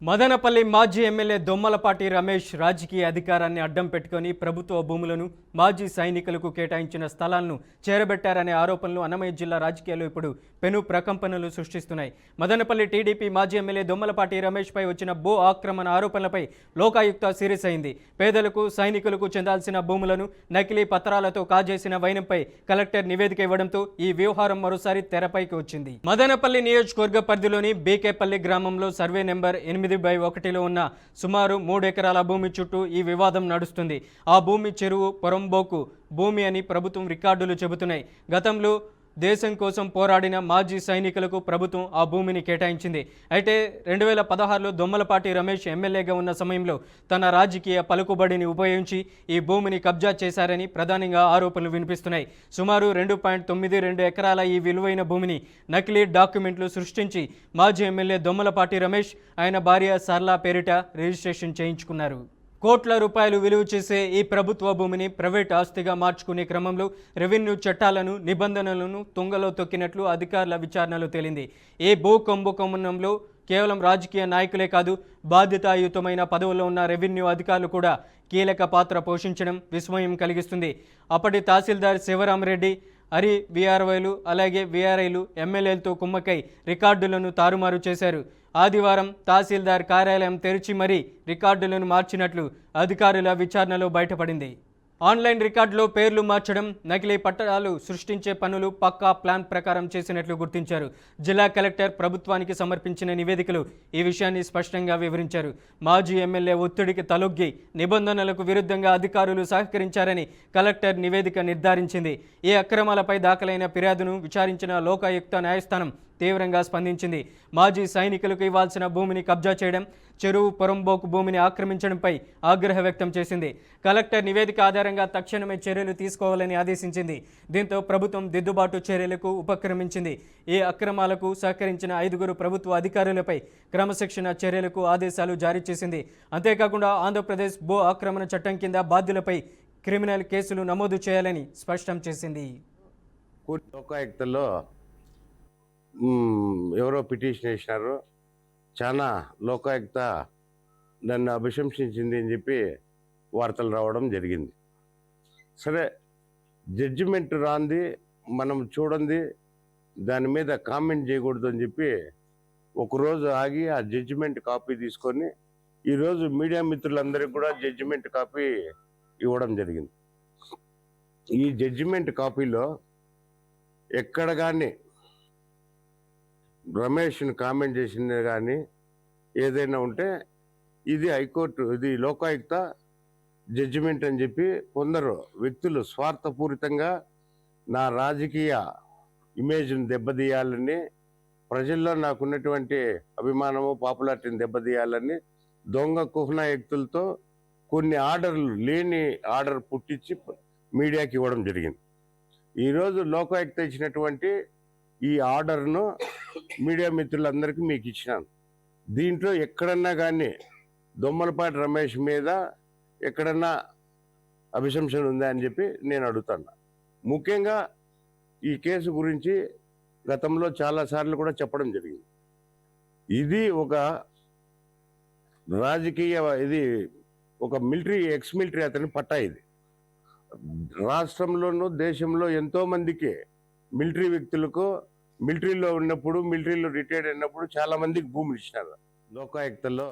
మదనపల్లి మాజీ ఎమ్మెల్యే దొమ్మలపాటి రమేష్ రాజకీయ అధికారాన్ని అడ్డం పెట్టుకుని ప్రభుత్వ భూములను మాజీ సైనికులకు కేటాయించిన స్థలాలను చేరబెట్టారనే ఆరోపణలు అన్నమయ్య జిల్లా రాజకీయాల్లో ఇప్పుడు పెను ప్రకంపనలు సృష్టిస్తున్నాయి. మదనపల్లి టీడీపీ మాజీ ఎమ్మెల్యే దొమ్మలపాటి రమేష్ పై వచ్చిన భూ ఆక్రమణ ఆరోపణలపై లోకాయుక్త సీరియస్ అయింది. పేదలకు సైనికులకు చెందాల్సిన భూములను నకిలీ పత్రాలతో కాజేసిన వైనంపై కలెక్టర్ నివేదిక ఇవ్వడంతో ఈ వ్యవహారం మరోసారి తెరపైకి వచ్చింది. మదనపల్లి నియోజకవర్గ పరిధిలోని బీకేపల్లి గ్రామంలో సర్వే నెంబర్ 8/1లో ఉన్న సుమారు 3 ఎకరాల భూమి చుట్టూ ఈ వివాదం నడుస్తుంది. ఆ భూమి చెరువు పొరంబోకు భూమి అని ప్రభుత్వం రికార్డులు చెబుతున్నాయి. గతంలో దేశం కోసం పోరాడిన మాజీ సైనికులకు ప్రభుత్వం ఆ భూమిని కేటాయించింది. అయితే 2016లో దొమ్మలపాటి రమేష్ ఎమ్మెల్యేగా ఉన్న సమయంలో తన రాజకీయ పలుకుబడిని ఉపయోగించి ఈ భూమిని కబ్జా చేశారని ప్రధానంగా ఆరోపణలు వినిపిస్తున్నాయి. సుమారు 2.92 ఎకరాల ఈ విలువైన భూమిని నకిలీ డాక్యుమెంట్లు సృష్టించి మాజీ ఎమ్మెల్యే దొమ్మలపాటి రమేష్ ఆయన భార్య సర్లా పేరిట రిజిస్ట్రేషన్ చేయించుకున్నారు. కోట్ల రూపాయలు విలువ చేసే ఈ ప్రభుత్వ భూమిని ప్రైవేట్ ఆస్తిగా మార్చుకునే క్రమంలో రెవెన్యూ చట్టాలను నిబంధనలను తుంగలో తొక్కినట్లు అధికారుల విచారణలో తేలింది. ఈ భూ కుంభకోణంలో కేవలం రాజకీయ నాయకులే కాదు, బాధ్యతాయుతమైన పదవుల్లో ఉన్న రెవెన్యూ అధికారులు కూడా కీలక పాత్ర పోషించడం విస్మయం కలిగిస్తుంది. అప్పటి తహసీల్దార్ శివరామరెడ్డి, హరి వీఆర్ఓలు అలాగే వీఆర్ఐలు ఎమ్మెల్యేలతో కుమ్మక్కై రికార్డులను తారుమారు చేశారు. ఆదివారం తహసీల్దార్ కార్యాలయం తెరిచి మరీ రికార్డులను మార్చినట్లు అధికారుల విచారణలో బయటపడింది. ఆన్లైన్ రికార్డులో పేర్లు మార్చడం, నకిలీ పట్టాలు సృష్టించే పనులు పక్కా ప్లాన్ ప్రకారం చేసినట్లు గుర్తించారు. జిల్లా కలెక్టర్ ప్రభుత్వానికి సమర్పించిన నివేదికలు ఈ విషయాన్ని స్పష్టంగా వివరించారు. మాజీ ఎమ్మెల్యే ఒత్తిడికి తలొగ్గి నిబంధనలకు విరుద్ధంగా అధికారులు సహకరించారని కలెక్టర్ నివేదిక నిర్ధారించింది. ఈ అక్రమాలపై దాఖలైన ఫిర్యాదును విచారించిన లోకాయుక్త న్యాయస్థానం తీవ్రంగా స్పందించింది. మాజీ సైనికులకు ఇవ్వాల్సిన భూమిని కబ్జా చేయడం, చెరువు పొరంబోకు భూమిని ఆక్రమించడంపై ఆగ్రహం వ్యక్తం చేసింది. కలెక్టర్ నివేదిక ఆధారంగా తక్షణమే చర్యలు తీసుకోవాలని ఆదేశించింది. దీంతో ప్రభుత్వం దిద్దుబాటు చర్యలకు ఉపక్రమించింది. ఈ అక్రమాలకు సహకరించిన 5 ప్రభుత్వ అధికారులపై క్రమశిక్షణ చర్యలకు ఆదేశాలు జారీ చేసింది. అంతేకాకుండా ఆంధ్రప్రదేశ్ భూ ఆక్రమణ చట్టం కింద బాధ్యులపై క్రిమినల్ కేసులు నమోదు చేయాలని స్పష్టం చేసింది. లోకాయుక్తలో ఎవరో పిటిషన్ వేసినారు. చాలా లోకాయుక్త నన్ను అభిశంసించింది అని చెప్పి వార్తలు రావడం జరిగింది. సరే, జడ్జిమెంట్ రాంది మనం చూడండి, దాని మీద కామెంట్ చేయకూడదు అని చెప్పి ఒకరోజు ఆగి ఆ జడ్జిమెంట్ కాపీ తీసుకొని ఈరోజు మీడియా మిత్రులందరికీ కూడా జడ్జిమెంట్ కాపీ ఇవ్వడం జరిగింది. ఈ జడ్జిమెంట్ కాపీలో ఎక్కడ కానీ రమేష్ని కామెంట్ చేసింది కానీ ఏదైనా ఉంటే ఇది హైకోర్టు, ఇది లోకాయుక్త జడ్జిమెంట్ అని చెప్పి కొందరు వ్యక్తులు స్వార్థపూరితంగా నా రాజకీయ ఇమేజ్ని దెబ్బతీయాలని, ప్రజల్లో నాకున్నటువంటి అభిమానము పాపులారిటీని దెబ్బతీయాలని దొంగ కుహ్నా వ్యక్తులతో కొన్ని ఆర్డర్లు లేని ఆర్డర్ పుట్టించి మీడియాకి ఇవ్వడం జరిగింది. ఈరోజు లోకాయుక్త ఇచ్చినటువంటి ఈ ఆర్డర్ను మీడియా మిత్రులందరికీ మీకు ఇచ్చినాను. దీంట్లో ఎక్కడన్నా కానీ దొమ్మలపాటి రమేష్ మీద ఎక్కడన్నా అభిశంసన ఉందా అని చెప్పి నేను అడుగుతాను. ముఖ్యంగా ఈ కేసు గురించి గతంలో చాలాసార్లు కూడా చెప్పడం జరిగింది. ఇది ఒక రాజకీయ, ఇది ఒక మిలిటరీ, ఎక్స్ మిలిటరీ అతని పట్టా. ఇది రాష్ట్రంలోనూ దేశంలో ఎంతోమందికి మిలిటరీ వ్యక్తులకు మిలిటరీలో ఉన్నప్పుడు, మిలిటరీలో రిటైర్డ్ అయినప్పుడు చాలా మందికి భూములు ఇచ్చినారు లోకాయుక్తలో.